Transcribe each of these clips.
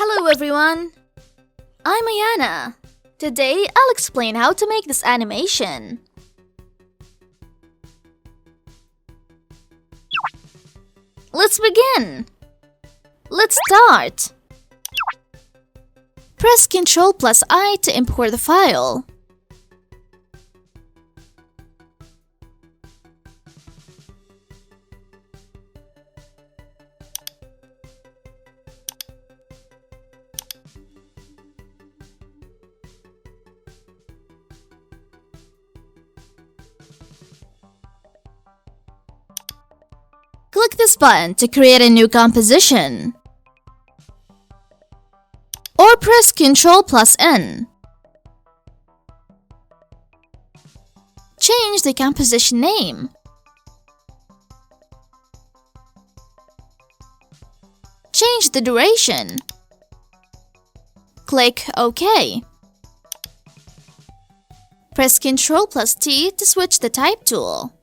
Hello everyone! I'm Ayana. Today, I'll explain how to make this animation. Let's begin! Let's start! Press Ctrl+I to import the file. Click this button to create a new composition. Or press Ctrl+N. Change the composition name. Change the duration. Click OK. Press Ctrl+T to switch the type tool.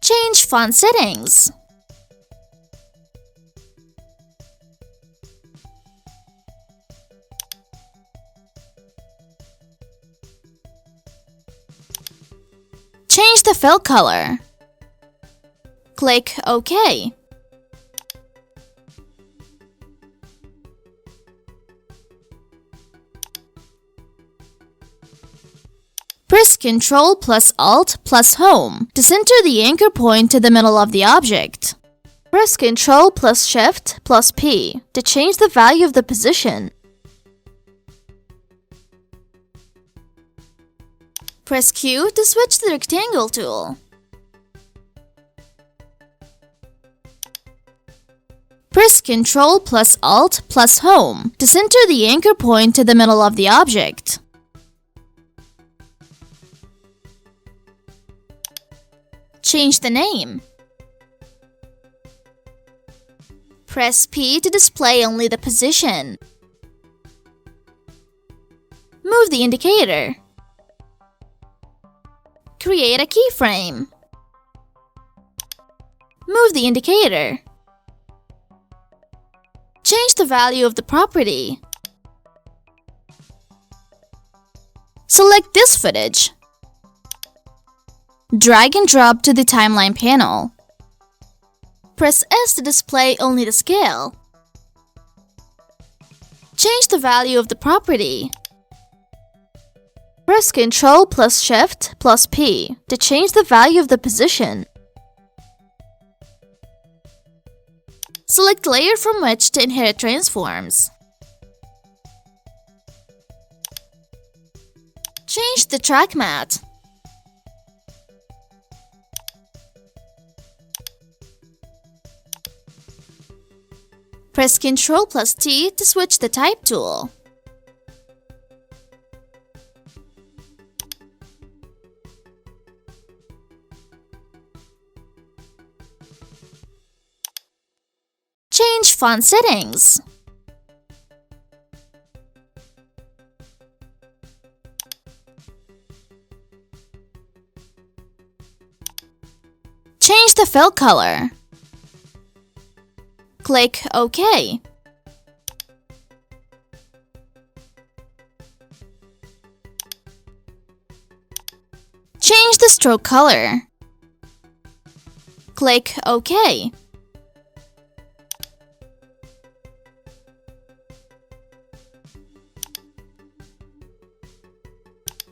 Change font settings. Change the fill color. Click OK. Press Ctrl+Alt+Home to center the anchor point to the middle of the object. Press Ctrl+Shift+P to change the value of the position. Press Q to switch the rectangle tool. Press Ctrl+Alt+Home to center the anchor point to the middle of the object. Change the name. Press P to display only the position. Move the indicator. Create a keyframe. Move the indicator. Change the value of the property. Select this footage. Drag and drop to the timeline panel. Press S to display only the scale. Change the value of the property. Press Ctrl+Shift+P to change the value of the position. Select layer from which to inherit transforms. Change the track matte. Press Ctrl+T to switch the type tool. Change font settings. Change the fill color. Click OK. Change the stroke color. Click OK.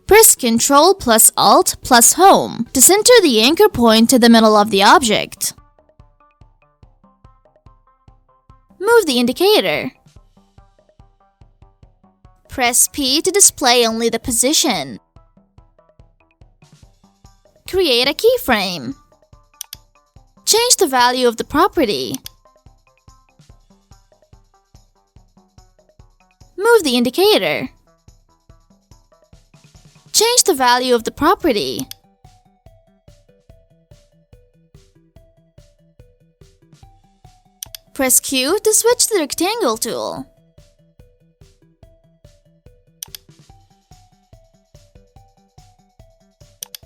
Press Ctrl+Alt+Home to center the anchor point to the middle of the object. Move the indicator. Press P to display only the position. Create a keyframe. Change the value of the property. Move the indicator. Change the value of the property. Press Q to switch the rectangle tool.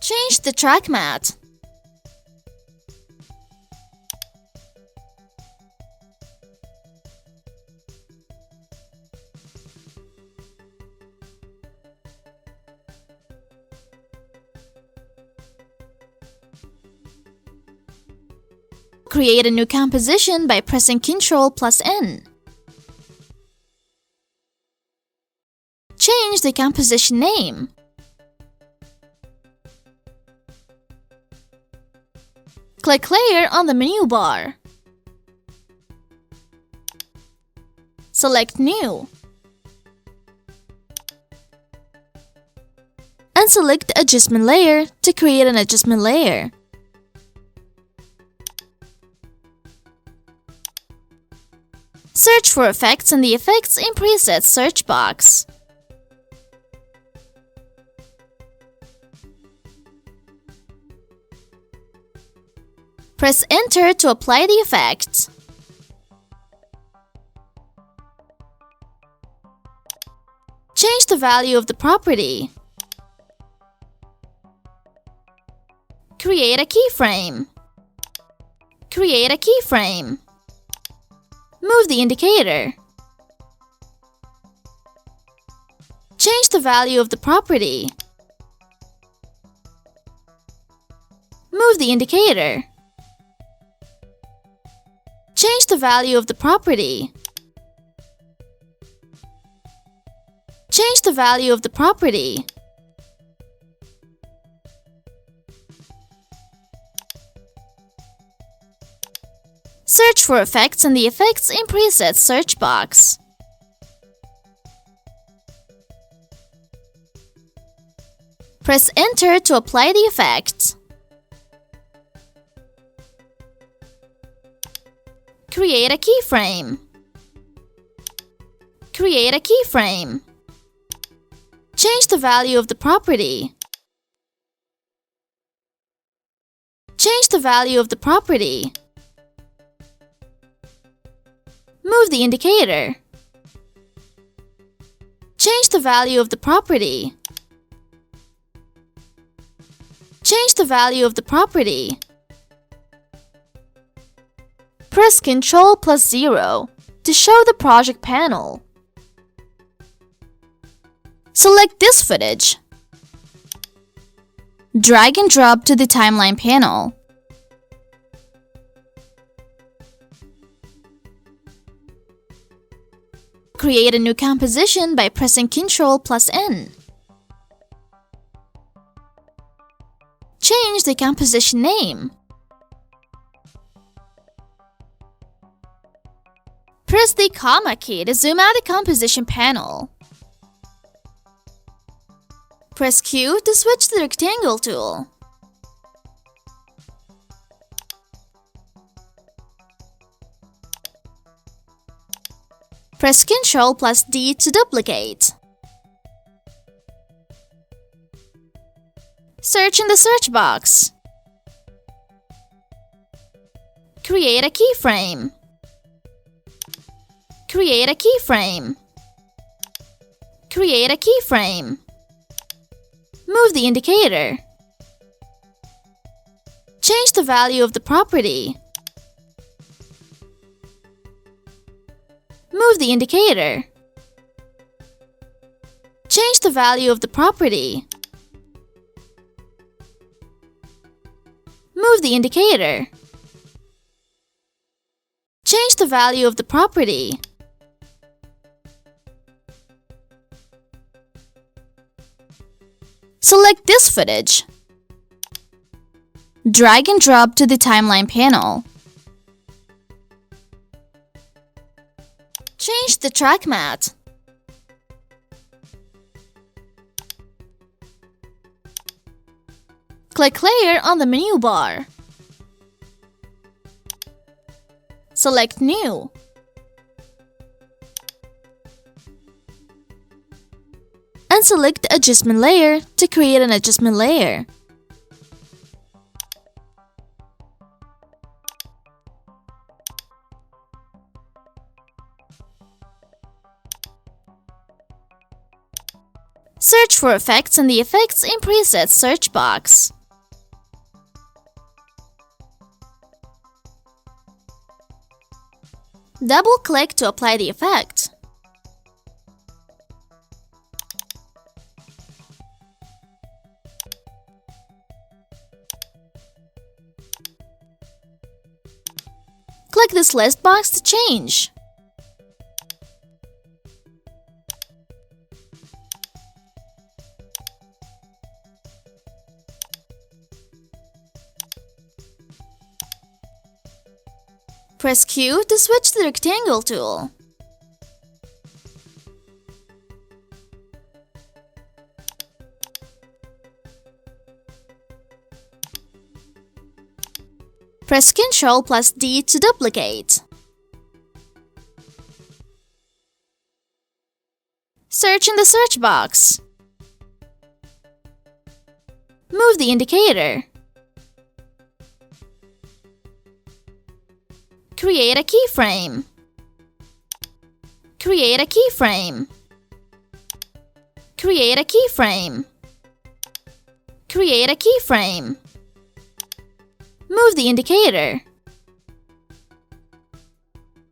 Change the track matte. Create a new composition by pressing Ctrl+N. Change the composition name. Click Layer on the menu bar. Select New. And select Adjustment Layer to create an adjustment layer. Search for effects in the Effects in Presets search box. Press Enter to apply the effect. Change the value of the property. Create a keyframe. Create a keyframe. Move the indicator. Change the value of the property. Move the indicator. Change the value of the property. Change the value of the property. Search for effects in the Effects in Presets search box. Press Enter to apply the effect. Create a keyframe. Create a keyframe. Change the value of the property. Change the value of the property. Move the indicator. Change the value of the property. Change the value of the property. Press Ctrl+0 to show the project panel. Select this footage. Drag and drop to the timeline panel. Create a new composition by pressing Ctrl+N. Change the composition name. Press the comma key to zoom out the composition panel. Press Q to switch to the rectangle tool. Press Ctrl+D to duplicate. Search in the search box. Create a keyframe. Create a keyframe. Create a keyframe. Move the indicator. Change the value of the property. Move the indicator. Change the value of the property. Move the indicator. Change the value of the property. Select this footage. Drag and drop to the timeline panel. Change the track matte. Click Layer on the menu bar. Select New. And select Adjustment Layer to create an adjustment layer. Search for effects in the Effects in Presets search box. Double-click to apply the effect. Click this list box to change. Press Q to switch to the rectangle tool. Press Ctrl plus D to duplicate. Search in the search box. Move the indicator. Create a keyframe. Create a keyframe. Create a keyframe. Create a keyframe. Move the indicator.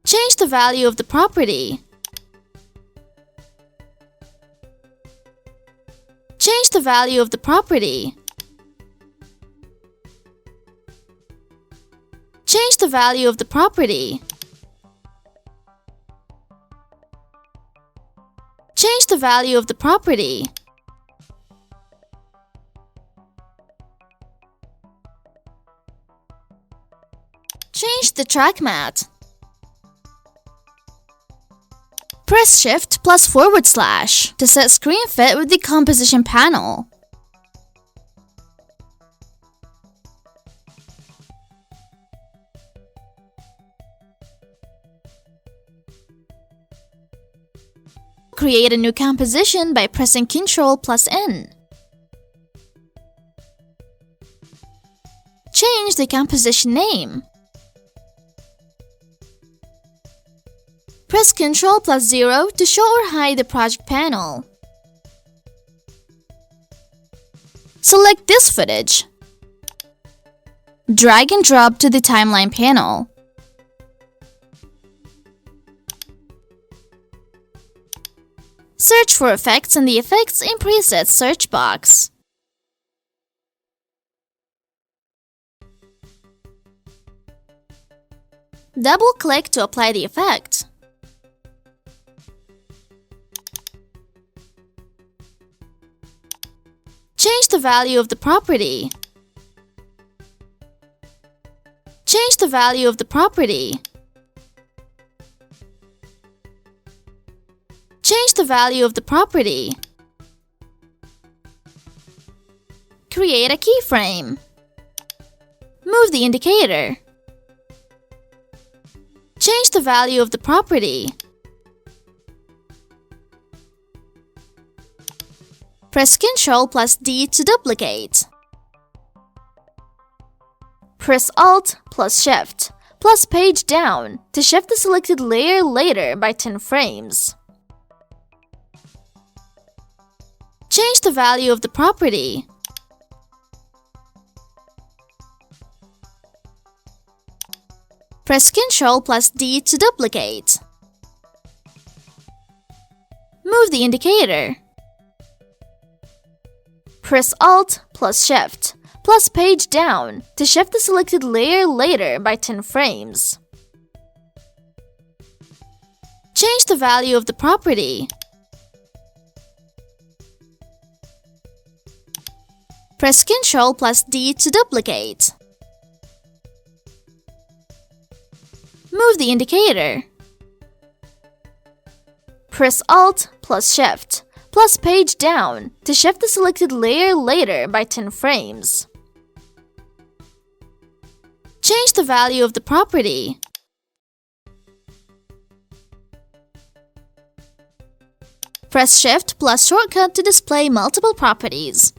Change the value of the property. Change the value of the property. Change the value of the property. Change the value of the property. Change the track mat. Press Shift plus / to set screen fit with the composition panel. Create a new composition by pressing Ctrl plus N. Change the composition name. Press Ctrl plus 0 to show or hide the project panel. Select this footage. Drag and drop to the timeline panel. Search for effects in the Effects in Presets search box. Double-click to apply the effect. Change the value of the property. Change the value of the property. Change the value of the property. Create a keyframe. Move the indicator. Change the value of the property. Press Ctrl plus D to duplicate. Press Alt plus Shift plus page down to shift the selected layer later by 10 frames. Change the value of the property. Press Ctrl plus D to duplicate. Move the indicator. Press Alt plus Shift plus page down to shift the selected layer later by 10 frames. Change the value of the property. Press Ctrl plus D to duplicate. Move the indicator. Press Alt plus Shift plus page down to shift the selected layer later by 10 frames. Change the value of the property. Press Shift plus shortcut to display multiple properties.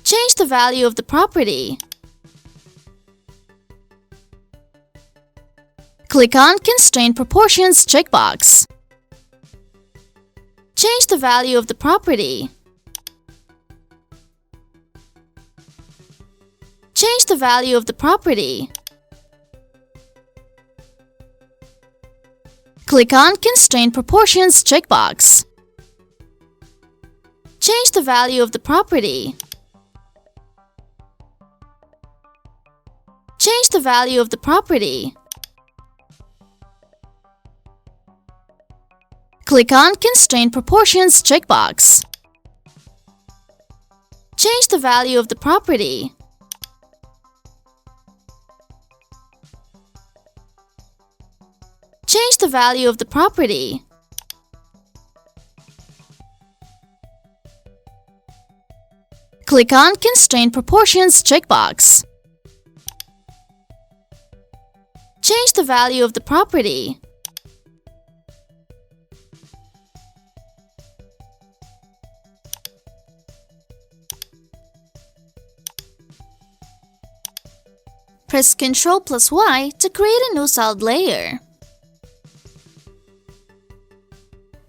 Change the value of the property. Click on Constraint Proportions checkbox. Change the value of the property. Change the value of the property. Click on Constraint Proportions checkbox. Change the value of the property. Change the value of the property. Click on Constraint Proportions checkbox. Change the value of the property. Change the value of the property. Click on Constraint Proportions checkbox. Change the value of the property. Press Ctrl+Y to create a new solid layer.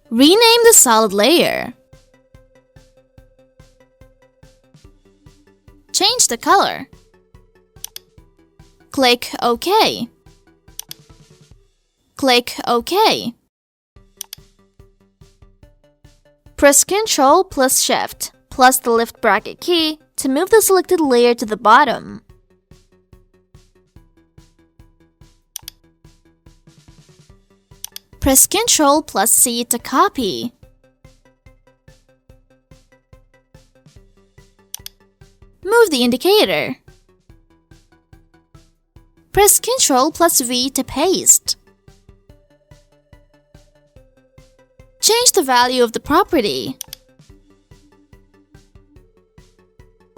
Rename the solid layer. Change the color. Click OK. Click OK. Press Ctrl plus Shift plus the left bracket key to move the selected layer to the bottom. Press Ctrl plus C to copy. Move the indicator. Press Ctrl plus V to paste. Change the value of the property.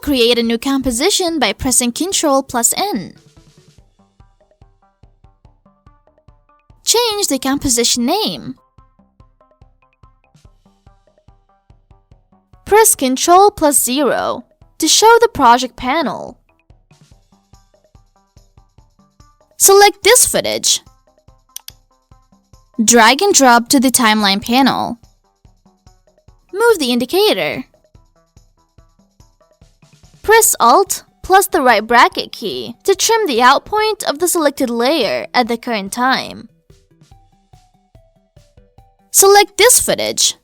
Create a new composition by pressing Ctrl plus N. Change the composition name. Press Ctrl plus 0 to show the project panel. Select this footage. Drag and drop to the timeline panel. Move the indicator. Press Alt plus the right bracket key to trim the out point of the selected layer at the current time. Select this footage.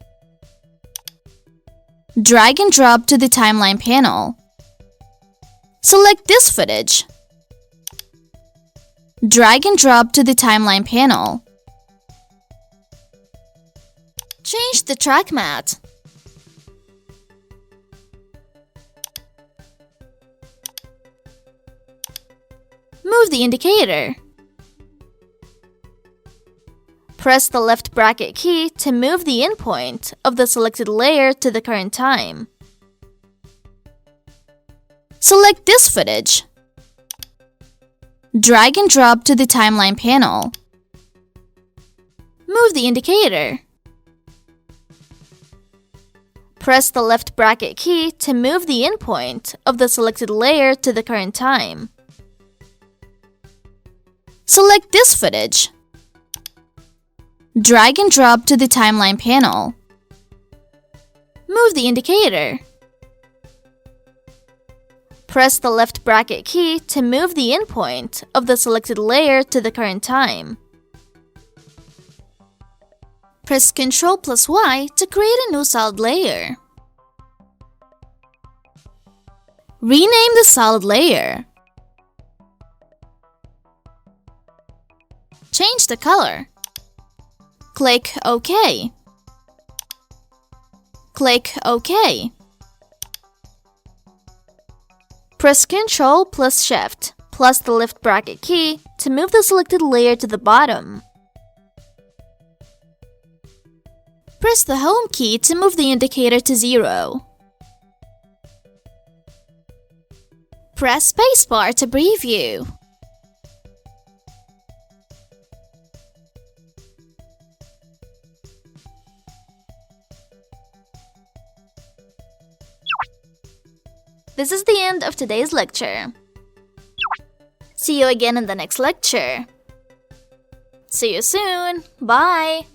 Drag and drop to the timeline panel. Select this footage. Drag and drop to the timeline panel. Change the track matte. Move the indicator. Press the left bracket key to move the endpoint of the selected layer to the current time. Select this footage. Drag and drop to the timeline panel. Move the indicator. Press the left bracket key to move the endpoint of the selected layer to the current time. Select this footage. Drag and drop to the timeline panel. Move the indicator. Press the left bracket key to move the endpoint of the selected layer to the current time. Press Ctrl plus Y to create a new solid layer. Rename the solid layer. Change the color. Click OK. Click OK. Press Ctrl plus Shift plus the left bracket key to move the selected layer to the bottom. Press the Home key to move the indicator to 0. Press Spacebar to preview. This is the end of today's lecture. See you again in the next lecture. See you soon. Bye.